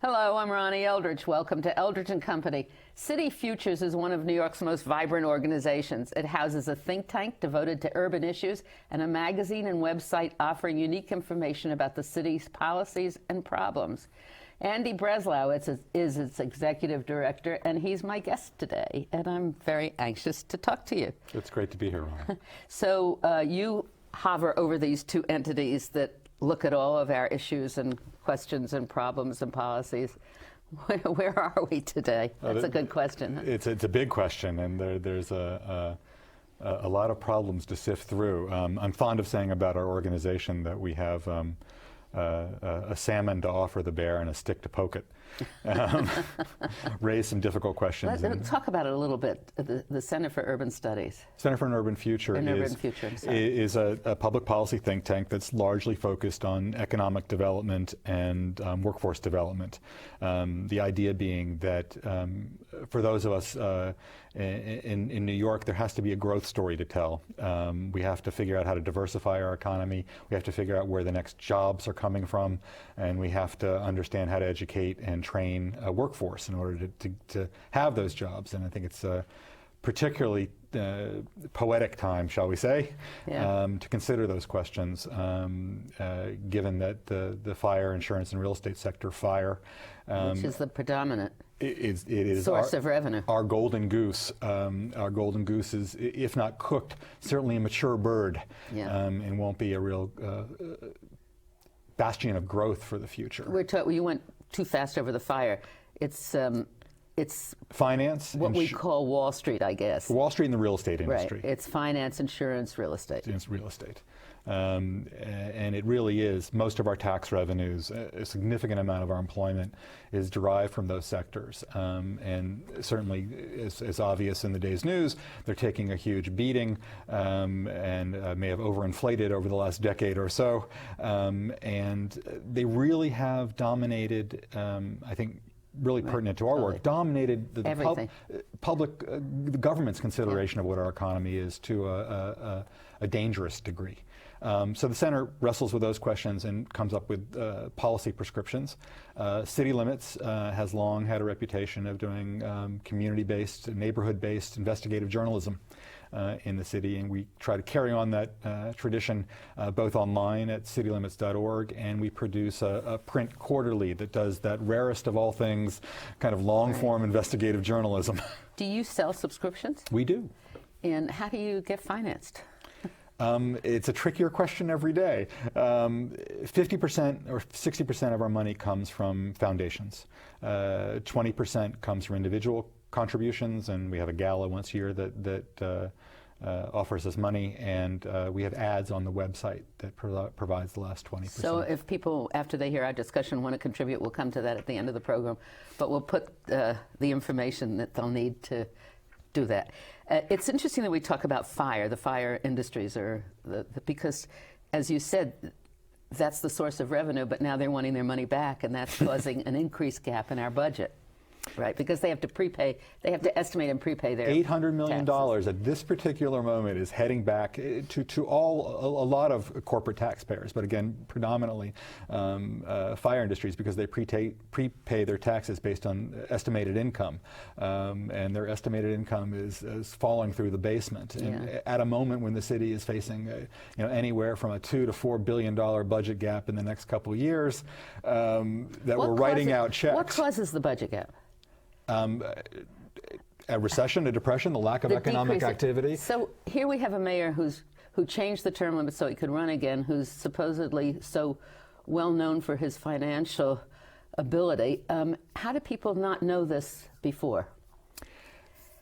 Hello, I'm Ronnie Eldridge. Welcome to Eldridge & Company. City Futures is one of New York's most vibrant organizations. It houses a think tank devoted to urban issues and a magazine and website offering unique information about the city's policies and problems. Andy Breslau is its executive director, and he's my guest today, and I'm very anxious to talk to you. It's great to be here, Ron. So you hover over these two entities that look at all of our issues and questions and problems and policies. Where are we today? That's a good question. It's a big question, and there's a lot of problems to sift through. I'm fond of saying about our organization that we have a salmon to offer the bear and a stick to poke it. Raise some difficult questions. Let's talk about it a little bit. The Center for Urban Studies. Center for an Urban Future is a public policy think tank that's largely focused on economic development and workforce development. The idea being that for those of us in New York, there has to be a growth story to tell. We have to figure out how to diversify our economy. We have to figure out where the next jobs are coming from, and we have to understand how to educate and train a workforce in order to have those jobs. And I think it's a particularly poetic time, shall we say, to consider those questions, given that the fire, insurance, and real estate sector, which is the predominant it is source of revenue. Our golden goose. Our golden goose is, if not cooked, certainly a mature bird, and won't be a real bastion of growth for the future. You went too fast over the fire. It's finance, what we call Wall Street, I guess. Wall Street and the real estate industry. Right. It's finance, insurance, real estate. It's real estate. And it really is. Most of our tax revenues, a significant amount of our employment is derived from those sectors. And certainly, as obvious in the day's news, they're taking a huge beating and may have overinflated over the last decade or so. And they really have dominated, I think, really pertinent to our work, dominated the government's consideration of what our economy is to a dangerous degree. So the center wrestles with those questions and comes up with policy prescriptions. City Limits has long had a reputation of doing community-based, neighborhood-based investigative journalism in the city, and we try to carry on that tradition both online at citylimits.org, and we produce a print quarterly that does that rarest of all things, kind of long-form investigative journalism. Do you sell subscriptions? We do. And how do you get financed? It's a trickier question every day. 50% or 60% of our money comes from foundations. 20% comes from individual contributions, and we have a gala once a year that offers us money, and we have ads on the website that provides the last 20%. So if people, after they hear our discussion, want to contribute, we'll come to that at the end of the program, but we'll put the information that they'll need to do that. It's interesting that we talk about the fire industries, because, as you said, that's the source of revenue, but now they're wanting their money back, and that's causing an increased gap in our budget. Right, because they have to prepay, they have to estimate and prepay their $800 million taxes. at this particular moment is heading back to a lot of corporate taxpayers, but again, predominantly fire industries, because they prepay their taxes based on estimated income, and their estimated income is falling through the basement. And at a moment when the city is facing anywhere from a $2 to $4 billion budget gap in the next couple of years, we're writing out checks. What causes the budget gap? A recession, a depression, the lack of economic activity. So here we have a mayor who changed the term limit so he could run again, who's supposedly so well known for his financial ability. How do people not know this before?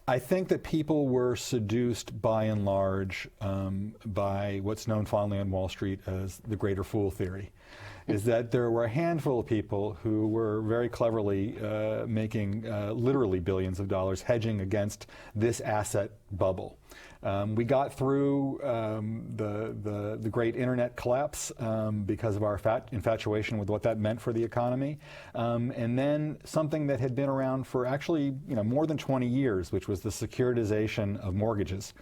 I think that people were seduced by and large by what's known fondly on Wall Street as the greater fool theory. Is that there were a handful of people who were very cleverly making literally billions of dollars hedging against this asset bubble. We got through the great internet collapse because of our infatuation with what that meant for the economy, and then something that had been around for actually more than 20 years, which was the securitization of mortgages.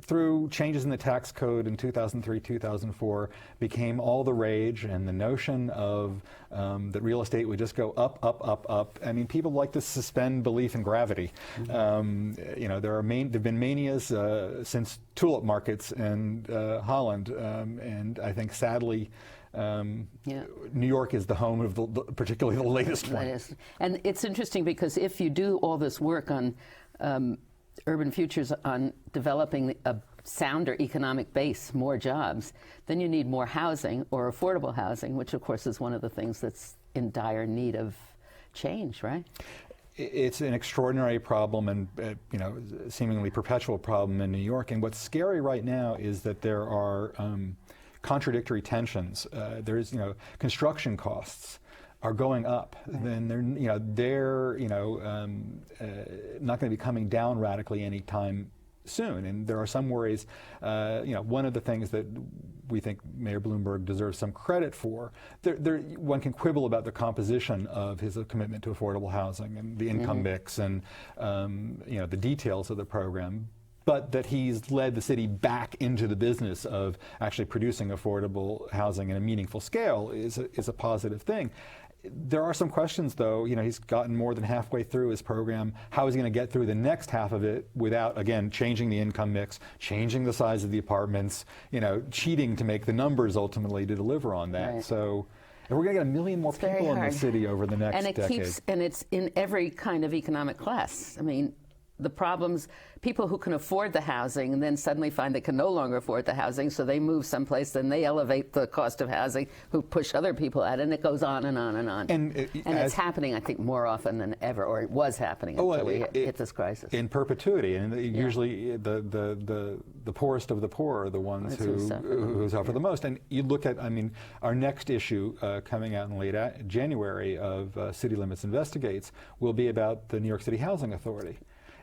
through changes in the tax code in 2003, 2004, became all the rage, and the notion of that real estate would just go up, up, up, up. I mean, people like to suspend belief in gravity. You know, there've been manias since tulip markets in Holland, and I think sadly, New York is the home of particularly the latest one. And it's interesting because if you do all this work on urban futures, on developing a sounder economic base, more jobs, then you need more housing or affordable housing, which of course is one of the things that's in dire need of change, right? It's an extraordinary problem, and you know, seemingly perpetual problem in New York. And what's scary right now is that there are contradictory tensions. There's, you know, construction costs are going up, then they're not going to be coming down radically anytime soon. And there are some worries. You know, one of the things that we think Mayor Bloomberg deserves some credit for, one can quibble about the composition of his commitment to affordable housing and the income mix and you know, the details of the program. But that he's led the city back into the business of actually producing affordable housing in a meaningful scale is a positive thing. There are some questions, though. You know, he's gotten more than halfway through his program. How is he going to get through the next half of it without, again, changing the income mix, changing the size of the apartments, you know, cheating to make the numbers ultimately to deliver on that? Right. So, and we're going to get 1 million more people in the city over the next decade. And it's in every kind of economic class. I mean, the problems, people who can afford the housing and then suddenly find they can no longer afford the housing, so they move someplace, then they elevate the cost of housing, who push other people out, and it goes on and on and on. And it's happening, I think, more often than ever, or it was happening until we hit this crisis. In perpetuity, and usually the poorest of the poor are the ones who suffer the most. And you look at, I mean, our next issue coming out in late January of City Limits Investigates will be about the New York City Housing Authority,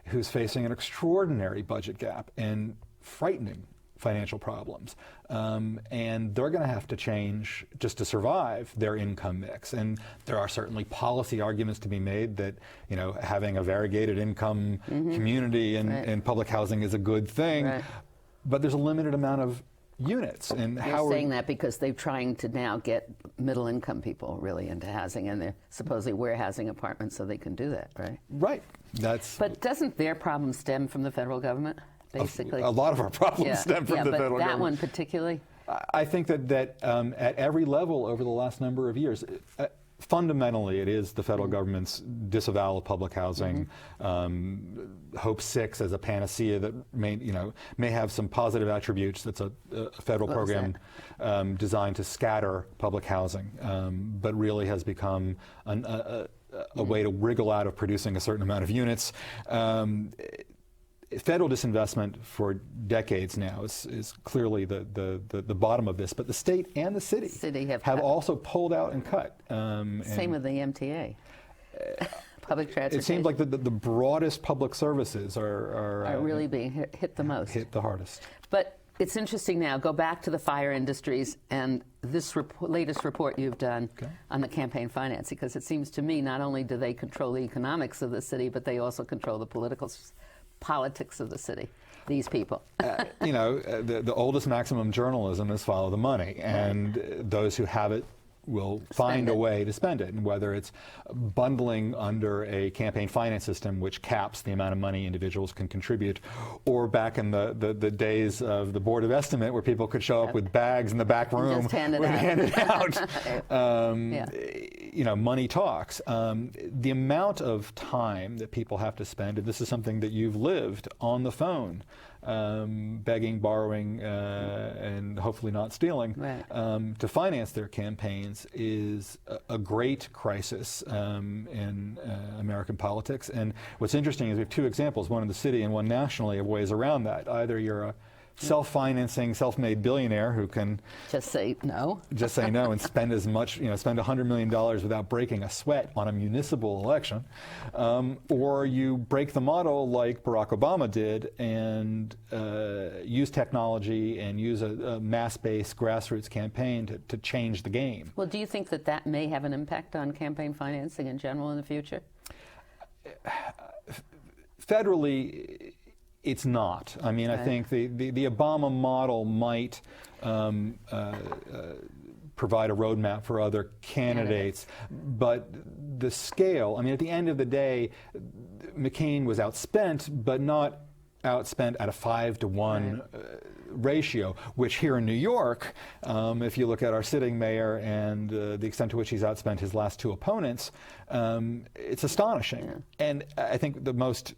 who's facing an extraordinary budget gap and frightening financial problems. And they're going to have to change, just to survive, their income mix. And there are certainly policy arguments to be made that, you know, having a variegated income community and public housing is a good thing. But there's a limited amount of units. And You're saying that because they're trying to now get middle-income people really into housing, and they're supposedly warehousing apartments so they can do that, right? Right. But doesn't their problem stem from the federal government, basically? A lot of our problems stem from the federal government. But that one particularly? I think that at every level over the last number of years, fundamentally, it is the federal government's disavowal of public housing. Hope 6 as a panacea that may have some positive attributes. That's a federal program designed to scatter public housing, but really has become a way to wriggle out of producing a certain amount of units. Federal disinvestment for decades now is clearly the bottom of this, but the state and the city have also pulled out and cut. Same with the MTA. Public transportation. It seems like the broadest public services are really being hit the most. Hit the hardest. But it's interesting now, go back to the fire industries and this latest report you've done on the campaign finance, because it seems to me not only do they control the economics of the city, but they also control the politics of the city, these people. The oldest maximum journalism is follow the money, and those who have it will find a way to spend it, and whether it's bundling under a campaign finance system which caps the amount of money individuals can contribute, or back in the days of the Board of Estimate where people could show up with bags in the back room just hand it out. Money talks. The amount of time that people have to spend, and this is something that you've lived on the phone, begging, borrowing, and hopefully not stealing, to finance their campaigns is a great crisis in American politics. And what's interesting is we have two examples, one in the city and one nationally, of ways around that. Either you're a self-financing, self-made billionaire who can just say no and spend as much, spend $100 million without breaking a sweat on a municipal election, or you break the model like Barack Obama did and use technology and use a mass-based grassroots campaign to change the game. Well, do you think that may have an impact on campaign financing in general in the future? Federally, it's not. I mean, I think the Obama model might provide a roadmap for other candidates, but the scale, I mean, at the end of the day, McCain was outspent, but not outspent at a 5-to-1 ratio, which here in New York, if you look at our sitting mayor and the extent to which he's outspent his last two opponents, it's astonishing. And I think the most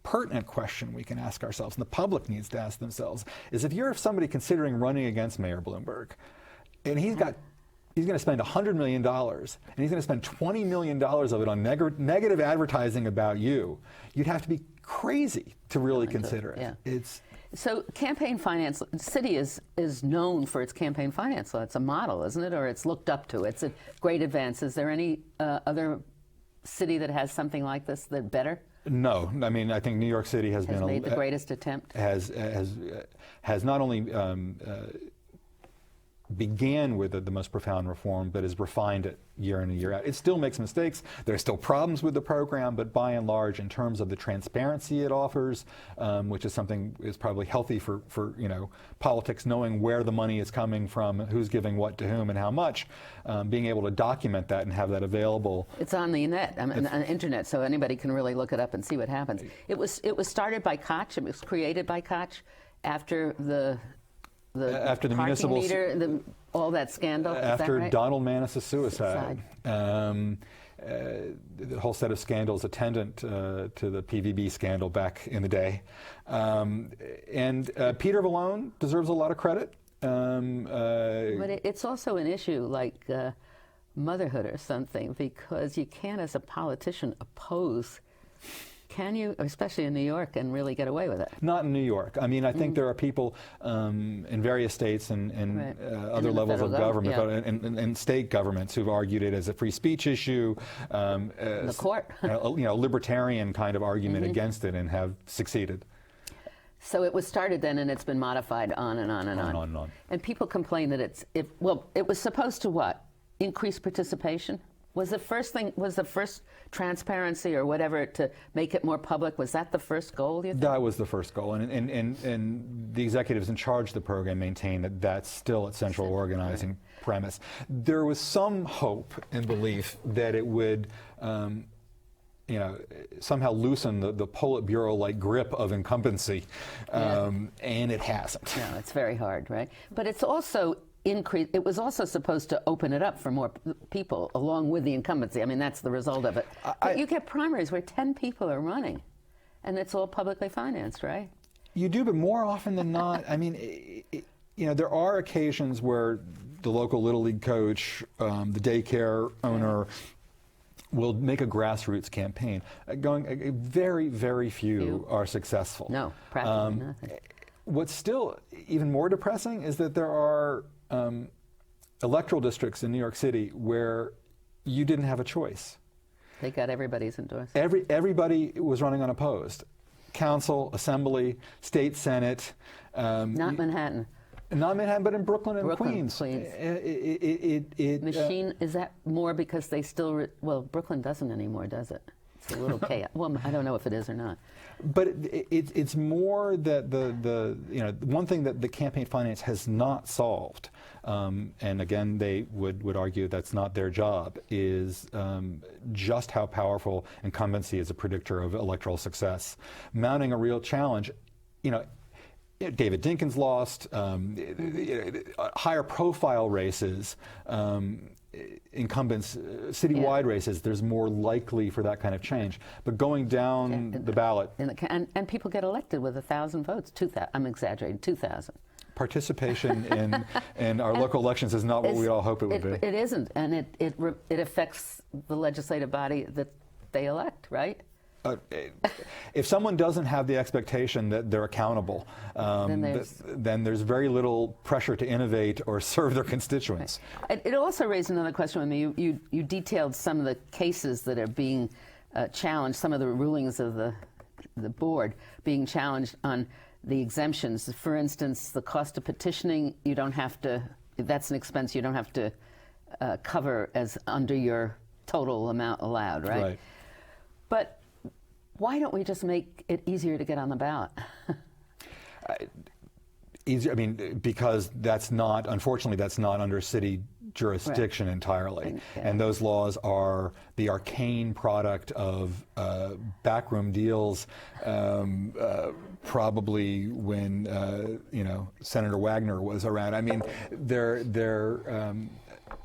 pertinent question we can ask ourselves, and the public needs to ask themselves, is if you're somebody considering running against Mayor Bloomberg, and he's going to spend $100 million, and he's going to spend $20 million of it on negative advertising about you, you'd have to be crazy to really consider it. So campaign finance, the city is known for its campaign finance. So it's a model, isn't it? Or it's looked up to. It's a great advance. Is there any other city that has something like this that better? No, I mean, I think New York City has made the greatest attempt. Has not only began with the most profound reform, but has refined it year in and year out. It still makes mistakes. There are still problems with the program, but by and large, in terms of the transparency it offers, which is something is probably healthy for politics, knowing where the money is coming from, who's giving what to whom, and how much, being able to document that and have that available. It's on the net, on the internet, so anybody can really look it up and see what happens. It was started by Koch. It was created by Koch after the municipal meter, all that scandal. After right? Donald Maness's suicide. The whole set of scandals attendant to the PVB scandal back in the day. And Peter Vallone deserves a lot of credit. But it's also an issue like motherhood or something, because you can't, as a politician, oppose. Can you, especially in New York, and really get away with it? Not in New York. I mean, I think there are people in various states and other levels of government and state governments who've argued it as a free speech issue. The court. Libertarian kind of argument against it, and have succeeded. So it was started then, and it's been modified on and on and on. On and on. And people complain that it was supposed to what? Increase participation? Was the first transparency or whatever to make it more public? Was that the first goal, you think? That was the first goal, and the executives in charge of the program maintain that that's still its central organizing premise. There was some hope and belief that it would somehow loosen the Politburo-like grip of incumbency, and it hasn't. No, it's very hard, right? But it's also it was also supposed to open it up for more people along with the incumbency. I mean, that's the result of it. But you get primaries where 10 people are running, and it's all publicly financed, right? You do, but more often than not, I mean, there are occasions where the local Little League coach, the daycare owner, will make a grassroots campaign. Very, very few are successful. No, practically nothing. What's still even more depressing is that there are electoral districts in New York City where you didn't have a choice. They got everybody's endorsement. Everybody was running unopposed. Council, Assembly, State Senate. Not Manhattan. Not Manhattan, but in Brooklyn and Queens. Machine, is that more because they still, Brooklyn doesn't anymore, does it? It's a little chaos. Well, I don't know if it is or not. But it's more that the one thing that the campaign finance has not solved, and again they would argue that's not their job, is just how powerful incumbency is a predictor of electoral success. Mounting a real challenge, David Dinkins lost, higher profile races, incumbents, citywide races, there's more likely for that kind of change. But going down the ballot. And people get elected with 1,000 votes, 2,000, I'm exaggerating, 2,000. Participation in our local elections is not what we all hope it would be. It isn't, and it affects the legislative body that they elect, right? If someone doesn't have the expectation that they're accountable, then there's very little pressure to innovate or serve their constituents. Right. It also raised another question with me. You detailed some of the cases that are being challenged, some of the rulings of the board being challenged on the exemptions. For instance, the cost of petitioning, you don't have to, that's an expense you don't have to cover as under your total amount allowed, right? Right. But Why don't we just make it easier to get on the ballot? Easier, I mean, because unfortunately, that's not under city jurisdiction entirely. And those laws are the arcane product of backroom deals, probably when, Senator Wagner was around. I mean, they're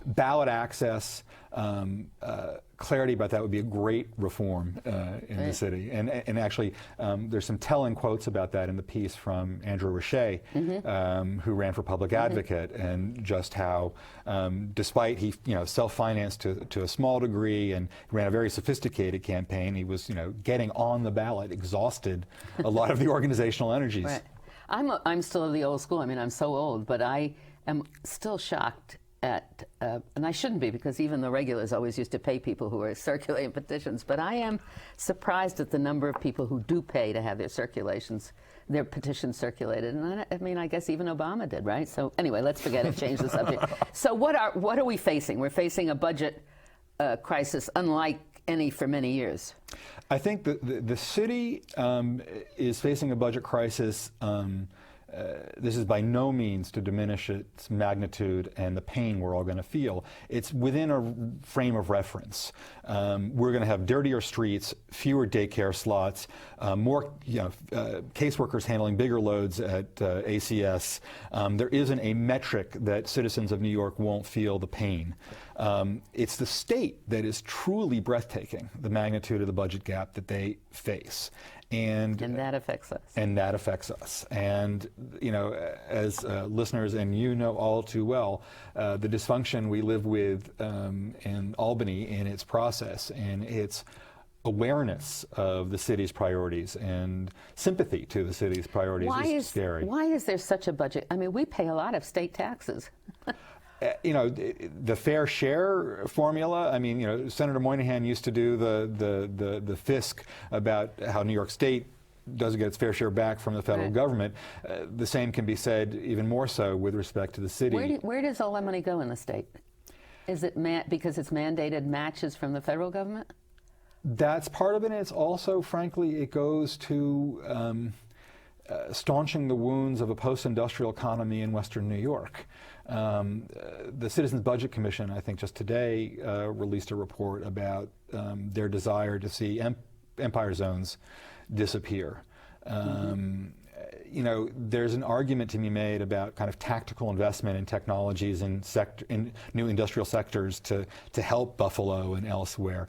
ballot access, clarity about that would be a great reform in the city. And actually, there's some telling quotes about that in the piece from Andrew Richey, who ran for public advocate, and just how, despite he self-financed to a small degree and ran a very sophisticated campaign, he was getting on the ballot exhausted a lot of the organizational energies. Right. I'm still of the old school. I mean, I'm so old, but I am still shocked at, and I shouldn't be, because even the regulars always used to pay people who were circulating petitions, but I am surprised at the number of people who do pay to have their petitions circulated. And I mean, I guess even Obama did, right? So anyway, let's forget it, change the subject. So what are we facing? We're facing a budget crisis unlike any for many years. I think the city is facing a budget crisis. This is by no means to diminish its magnitude and the pain we're all going to feel. It's within a frame of reference. We're going to have dirtier streets, fewer daycare slots, more caseworkers handling bigger loads at ACS. There isn't a metric that citizens of New York won't feel the pain. It's the state that is truly breathtaking, the magnitude of the budget gap that they face. And that affects us. And that affects us. And, as listeners and all too well, the dysfunction we live with in Albany in its process and its awareness of the city's priorities and sympathy to the city's priorities is scary. Why is there such a budget? I mean, we pay a lot of state taxes. The fair share formula. I mean, Senator Moynihan used to do the fisc about how New York State doesn't get its fair share back from the federal government. The same can be said even more so with respect to the city. Where does all that money go in the state? Is it because it's mandated matches from the federal government? That's part of it. And it's also, frankly, it goes to staunching the wounds of a post-industrial economy in Western New York. The Citizens Budget Commission, I think just today, released a report about their desire to see empire zones disappear. There's an argument to be made about kind of tactical investment in technologies in new industrial sectors to help Buffalo and elsewhere.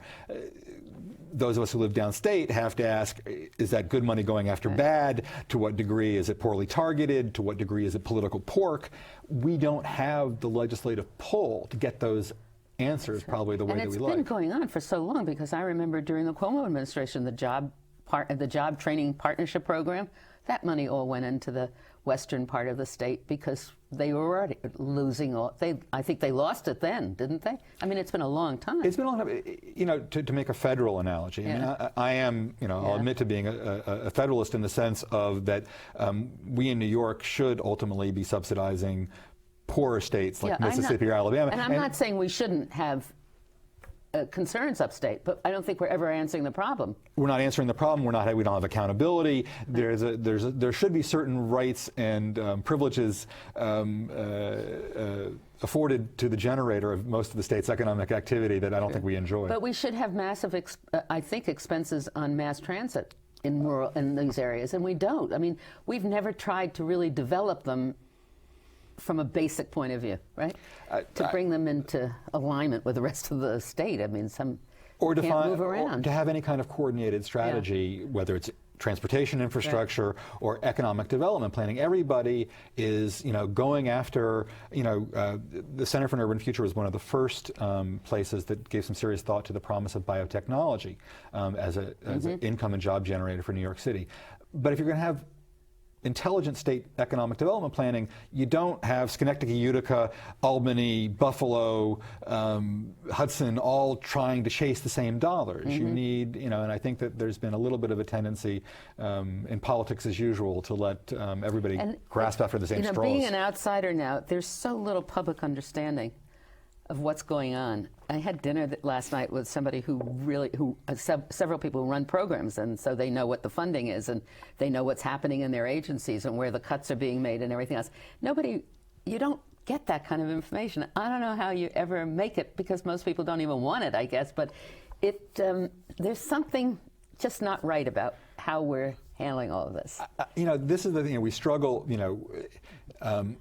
Those of us who live downstate have to ask, is that good money going after bad? To what degree is it poorly targeted? To what degree is it political pork? We don't have the legislative pull to get those answers probably the way that we like. And it's been going on for so long, because I remember during the Cuomo administration, the job training partnership program, that money all went into the western part of the state because they were already losing all. I think they lost it then, didn't they? I mean, it's been a long time. It's been a long time. To make a federal analogy, I mean, I am, I'll admit to being a federalist in the sense of that we in New York should ultimately be subsidizing poorer states like Mississippi or Alabama. And I'm not saying we shouldn't have concerns upstate, but I don't think we're ever answering the problem. We're not answering the problem. We don't have accountability. There should be certain rights and privileges afforded to the generator of most of the state's economic activity that I don't think we enjoy. But we should have massive, expenses on mass transit in these areas, and we don't. I mean, we've never tried to really develop them from a basic point of view, right? To bring them into alignment with the rest of the state. I mean, some can't move around. Or to have any kind of coordinated strategy, whether it's transportation infrastructure or economic development planning. Everybody is, going after, the Center for an Urban Future was one of the first places that gave some serious thought to the promise of biotechnology as an income and job generator for New York City. But if you're going to have intelligent state economic development planning, you don't have Schenectady, Utica, Albany, Buffalo, Hudson all trying to chase the same dollars. You need, and I think that there's been a little bit of a tendency in politics as usual to let everybody grasp after the same straws. Being an outsider now, there's so little public understanding of what's going on. I had dinner last night with somebody several people who run programs, and so they know what the funding is, and they know what's happening in their agencies and where the cuts are being made and everything else. You don't get that kind of information. I don't know how you ever make it, because most people don't even want it, I guess, but there's something just not right about how we're handling all of this. This is the thing. We struggle.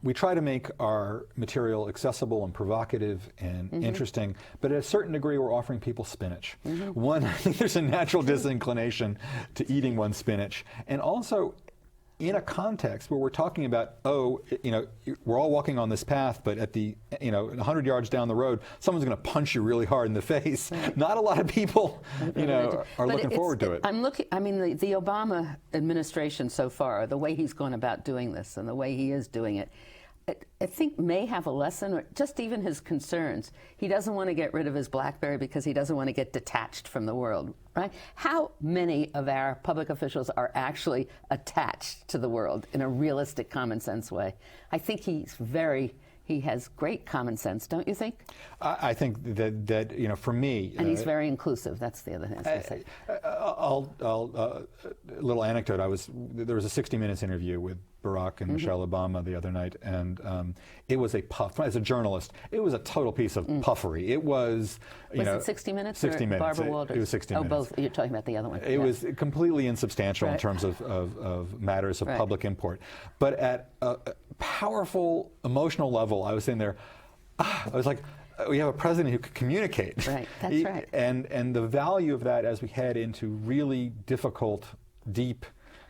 We try to make our material accessible and provocative and interesting, but at a certain degree, we're offering people spinach. One, I think there's a natural disinclination to eating one's spinach, and also, in a context where we're talking about, we're all walking on this path, but at 100 yards down the road, someone's going to punch you really hard in the face. Right. Not a lot of people, are looking forward to it. The Obama administration so far, the way he's gone about doing this and the way he is doing it, I think may have a lesson, or just even his concerns. He doesn't want to get rid of his BlackBerry because he doesn't want to get detached from the world, right? How many of our public officials are actually attached to the world in a realistic, common sense way? I think he has great common sense, don't you think? I think that for me... And he's very inclusive, that's the other thing I was going to say. A little anecdote, there was a 60 Minutes interview with Barack and Michelle Obama the other night, and it was a puff. As a journalist, it was a total piece of puffery. It was, Was it 60 Minutes 60 or Minutes. Barbara Walters? It was 60 Minutes. Oh, both. You're talking about the other one. It was completely insubstantial in terms of matters of public import. But at a powerful emotional level, I was sitting there, I was like, we have a president who could communicate. Right, that's right. And the value of that as we head into really difficult, deep,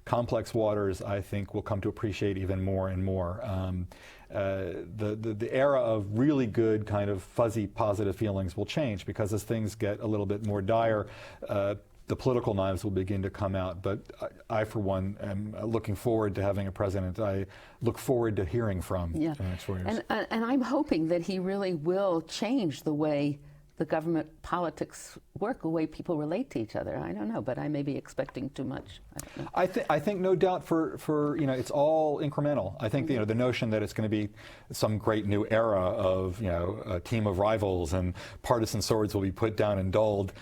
complex waters, I think we'll come to appreciate even more and more. The era of really good kind of fuzzy positive feelings will change, because as things get a little bit more dire, the political knives will begin to come out. But I for one, am looking forward to having a president I look forward to hearing from in the next 4 years. And I'm hoping that he really will change the way the government politics work, the way people relate to each other. I don't know, but I may be expecting too much. I don't know. I think no doubt for it's all incremental. I think the notion that it's going to be some great new era of a team of rivals and partisan swords will be put down and dulled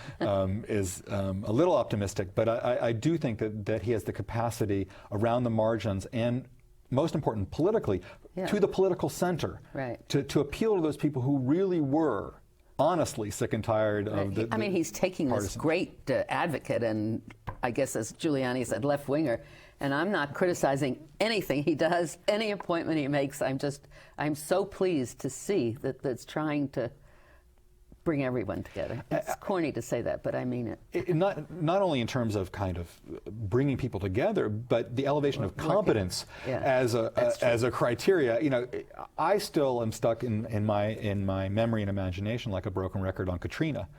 is a little optimistic. But I do think that he has the capacity around the margins, and most important politically, to the political center, to appeal to those people who really were honestly sick and tired of the he's taking this great advocate, and I guess, as Giuliani said, left-winger, and I'm not criticizing anything he does, any appointment he makes. I'm so pleased to see that that's trying to bring everyone together. It's corny to say that, but I mean it. Not only in terms of kind of bringing people together, but the elevation of competence as a criteria. I still am stuck in my memory and imagination like a broken record on Katrina.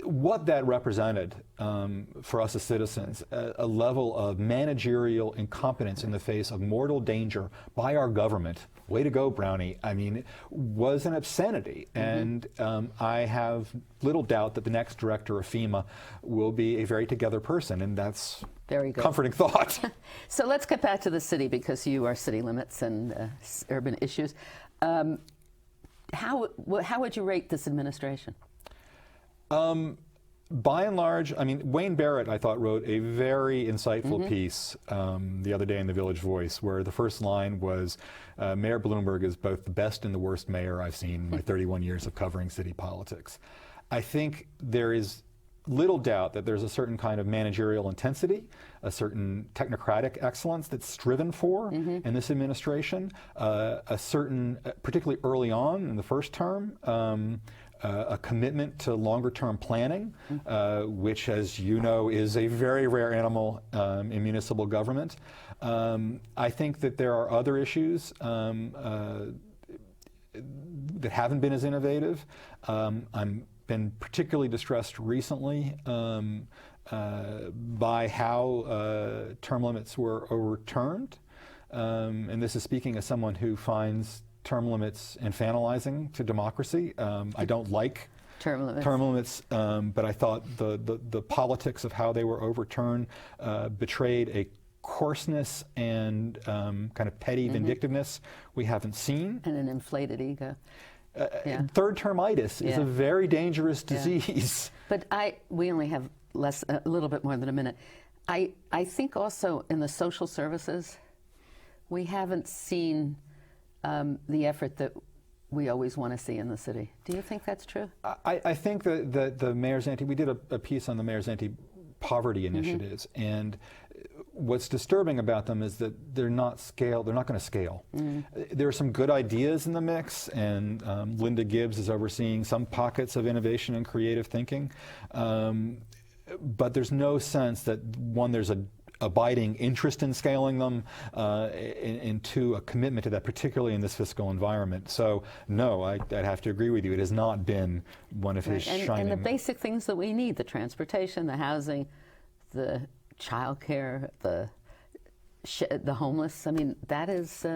What that represented for us as citizens, a level of managerial incompetence in the face of mortal danger by our government. Way to go, Brownie. Was an obscenity. And I have little doubt that the next director of FEMA will be a very together person, and that's very good. Comforting thought. So let's get back to the city, because you are city limits and urban issues. How would you rate this administration? By and large, Wayne Barrett, I thought, wrote a very insightful piece the other day in the Village Voice, where the first line was, Mayor Bloomberg is both the best and the worst mayor I've seen in my 31 years of covering city politics. I think there is little doubt that there's a certain kind of managerial intensity, a certain technocratic excellence that's striven for in this administration, a certain, particularly early on in the first term, a commitment to longer-term planning, which, as you know, is a very rare animal in municipal government. I think that there are other issues that haven't been as innovative. I'm been particularly distressed recently by how term limits were overturned. And this is speaking as someone who finds term limits infantilizing to democracy. I don't like term limits, but I thought the politics of how they were overturned betrayed a coarseness and kind of petty vindictiveness we haven't seen. And an inflated ego. Third termitis is a very dangerous disease. But we only have a little bit more than a minute. I think also in the social services, we haven't seen the effort that we always want to see in the city. Do you think that's true? I think that the mayor's we did a piece on the mayor's anti-poverty initiatives, and what's disturbing about them is that they're not going to scale. There are some good ideas in the mix, and Linda Gibbs is overseeing some pockets of innovation and creative thinking, but there's no sense that, one, there's a abiding interest in scaling them, and two, a commitment to that, particularly in this fiscal environment. So no, I'd have to agree with you. It has not been one of his shining... And the basic things that we need, the transportation, the housing, the childcare, the homeless, I mean, that is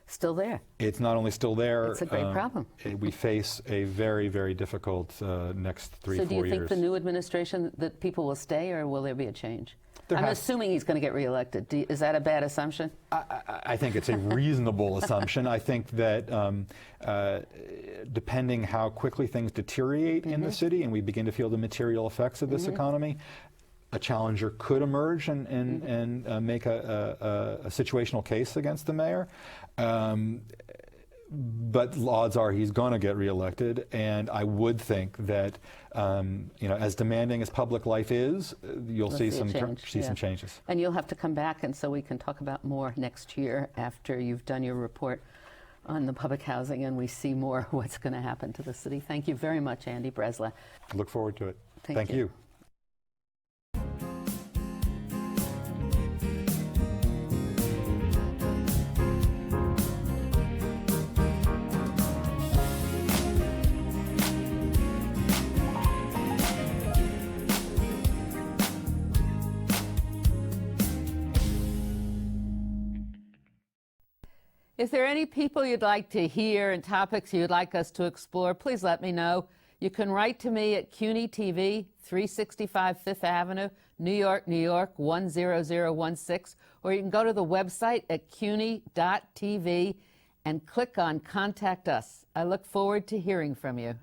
still there. It's not only still there. It's a great problem. We face a very, very difficult next 3-4 years. So do you think the new administration, that people will stay, or will there be a change? I'm assuming he's going to get reelected. Is that a bad assumption? I think it's a reasonable assumption. I think that depending how quickly things deteriorate in the city and we begin to feel the material effects of this economy, a challenger could emerge and make a situational case against the mayor. But odds are he's going to get reelected, and I would think that as demanding as public life is, you'll see some changes. And you'll have to come back, and so we can talk about more next year after you've done your report on the public housing and we see more what's going to happen to the city. Thank you very much, Andy Breslau. Look forward to it. Thank you. If there are any people you'd like to hear and topics you'd like us to explore, please let me know. You can write to me at CUNY TV, 365 Fifth Avenue, New York, New York, 10016, or you can go to the website at cuny.tv and click on Contact Us. I look forward to hearing from you.